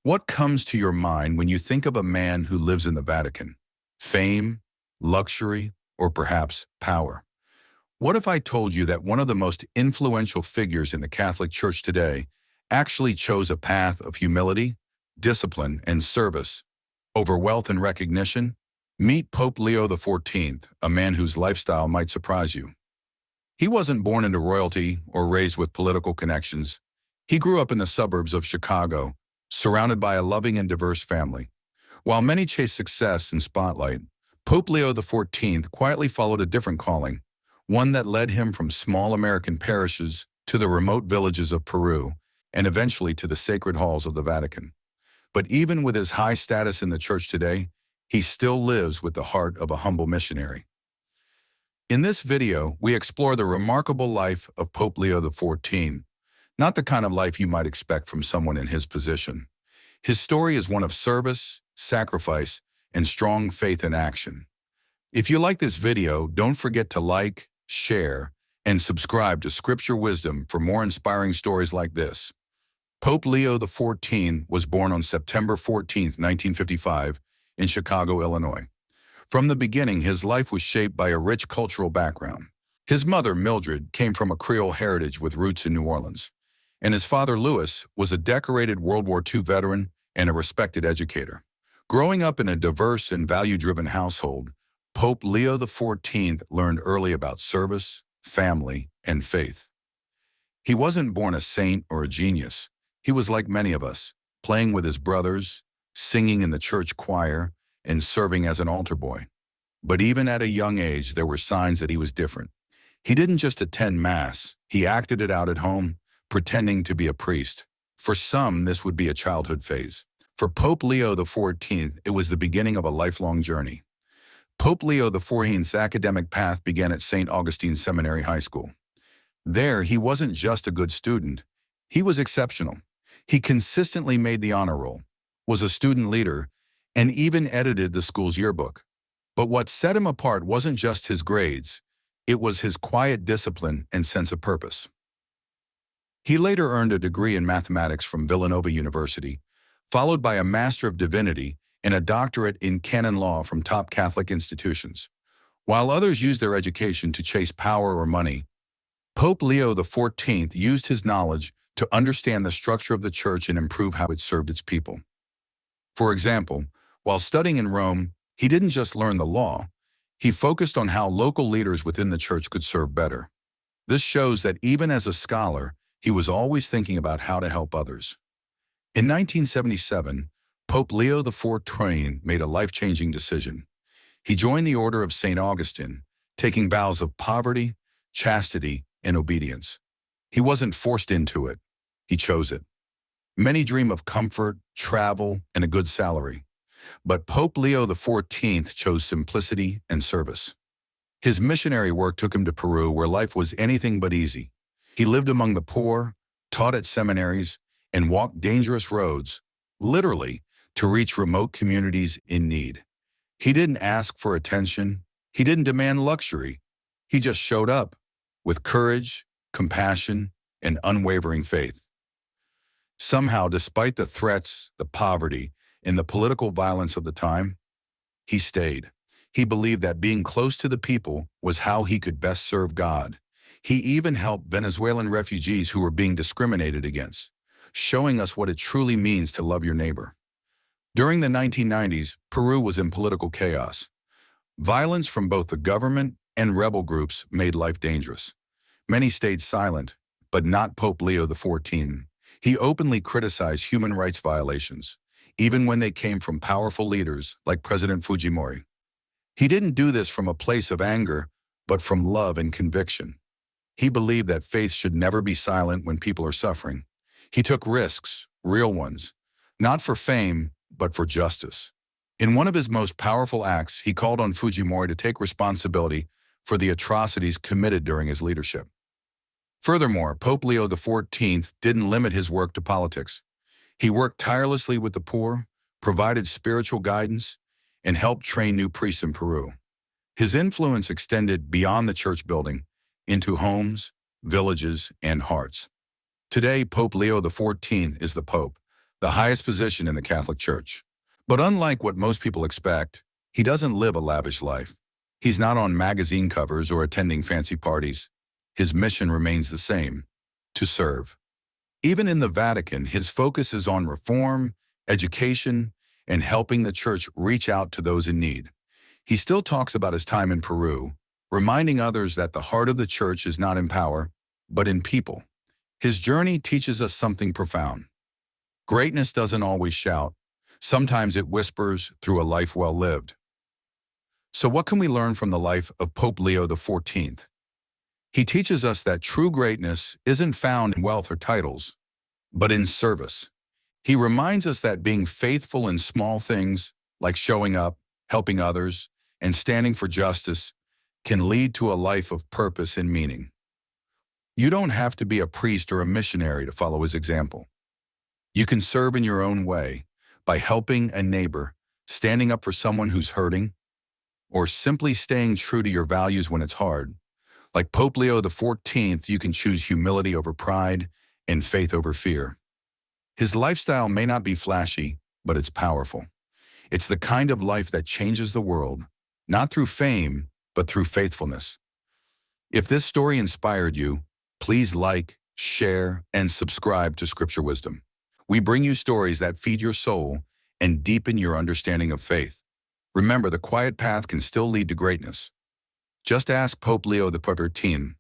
What comes to your mind when you think of a man who lives in the Vatican? Fame, luxury, or perhaps power? What if I told you that one of the most influential figures in the Catholic Church today actually chose a path of humility, discipline, and service over wealth and recognition? Meet Pope Leo XIV, a man whose lifestyle might surprise you. He wasn't born into royalty or raised with political connections. He grew up in the suburbs of Chicago, surrounded by a loving and diverse family. While many chase success and spotlight, Pope Leo XIV quietly followed a different calling, one that led him from small American parishes to the remote villages of Peru and eventually to the sacred halls of the Vatican. But even with his high status in the church today, he still lives with the heart of a humble missionary. In this video, we explore the remarkable life of Pope Leo XIV, not the kind of life you might expect from someone in his position. His story is one of service, sacrifice, and strong faith in action. If you like this video, don't forget to like, share, and subscribe to Scripture Wisdom for more inspiring stories like this. Pope Leo XIV was born on September 14, 1955, in Chicago, Illinois. From the beginning, his life was shaped by a rich cultural background. His mother, Mildred, came from a Creole heritage with roots in New Orleans, and his father, Louis, was a decorated World War II veteran and a respected educator. Growing up in a diverse and value-driven household, Pope Leo XIV learned early about service, family, and faith. He wasn't born a saint or a genius. He was like many of us, playing with his brothers, singing in the church choir, and serving as an altar boy. But even at a young age, there were signs that he was different. He didn't just attend Mass, he acted it out at home, pretending to be a priest. For some, this would be a childhood phase. For Pope Leo XIV, it was the beginning of a lifelong journey. Pope Leo XIV's academic path began at St. Augustine Seminary High School. There, he wasn't just a good student, he was exceptional. He consistently made the honor roll, was a student leader, and even edited the school's yearbook. But what set him apart wasn't just his grades, it was his quiet discipline and sense of purpose. He later earned a degree in mathematics from Villanova University, followed by a Master of Divinity and a doctorate in canon law from top Catholic institutions. While others used their education to chase power or money, Pope Leo XIV used his knowledge to understand the structure of the church and improve how it served its people. For example, while studying in Rome, he didn't just learn the law, he focused on how local leaders within the church could serve better. This shows that even as a scholar, he was always thinking about how to help others. In 1977, Pope Leo XIV made a life-changing decision. He joined the Order of St. Augustine, taking vows of poverty, chastity, and obedience. He wasn't forced into it, he chose it. Many dream of comfort, travel, and a good salary. But Pope Leo XIV chose simplicity and service. His missionary work took him to Peru, where life was anything but easy. He lived among the poor, taught at seminaries, and walked dangerous roads, literally, to reach remote communities in need. He didn't ask for attention. He didn't demand luxury. He just showed up with courage, compassion, and unwavering faith. Somehow, despite the threats, the poverty, and the political violence of the time, he stayed. He believed that being close to the people was how he could best serve God. He even helped Venezuelan refugees who were being discriminated against, showing us what it truly means to love your neighbor. During the 1990s, Peru was in political chaos. Violence from both the government and rebel groups made life dangerous. Many stayed silent, but not Pope Leo XIV. He openly criticized human rights violations, even when they came from powerful leaders like President Fujimori. He didn't do this from a place of anger, but from love and conviction. He believed that faith should never be silent when people are suffering. He took risks, real ones, not for fame, but for justice. In one of his most powerful acts, he called on Fujimori to take responsibility for the atrocities committed during his leadership. Furthermore, Pope Leo XIV didn't limit his work to politics. He worked tirelessly with the poor, provided spiritual guidance, and helped train new priests in Peru. His influence extended beyond the church building into homes, villages, and hearts. Today, Pope Leo XIV is the Pope, the highest position in the Catholic Church. But unlike what most people expect, he doesn't live a lavish life. He's not on magazine covers or attending fancy parties. His mission remains the same: to serve. Even in the Vatican, his focus is on reform, education, and helping the Church reach out to those in need. He still talks about his time in Peru, reminding others that the heart of the Church is not in power, but in people. His journey teaches us something profound. Greatness doesn't always shout. Sometimes it whispers through a life well lived. So what can we learn from the life of Pope Leo XIV? He teaches us that true greatness isn't found in wealth or titles, but in service. He reminds us that being faithful in small things, like showing up, helping others, and standing for justice, can lead to a life of purpose and meaning. You don't have to be a priest or a missionary to follow his example. You can serve in your own way by helping a neighbor, standing up for someone who's hurting, or simply staying true to your values when it's hard. Like Pope Leo XIV, you can choose humility over pride and faith over fear. His lifestyle may not be flashy, but it's powerful. It's the kind of life that changes the world, not through fame, but through faithfulness. If this story inspired you, please like, share, and subscribe to Scripture Wisdom. We bring you stories that feed your soul and deepen your understanding of faith. Remember, the quiet path can still lead to greatness. Just ask Pope Leo XIV.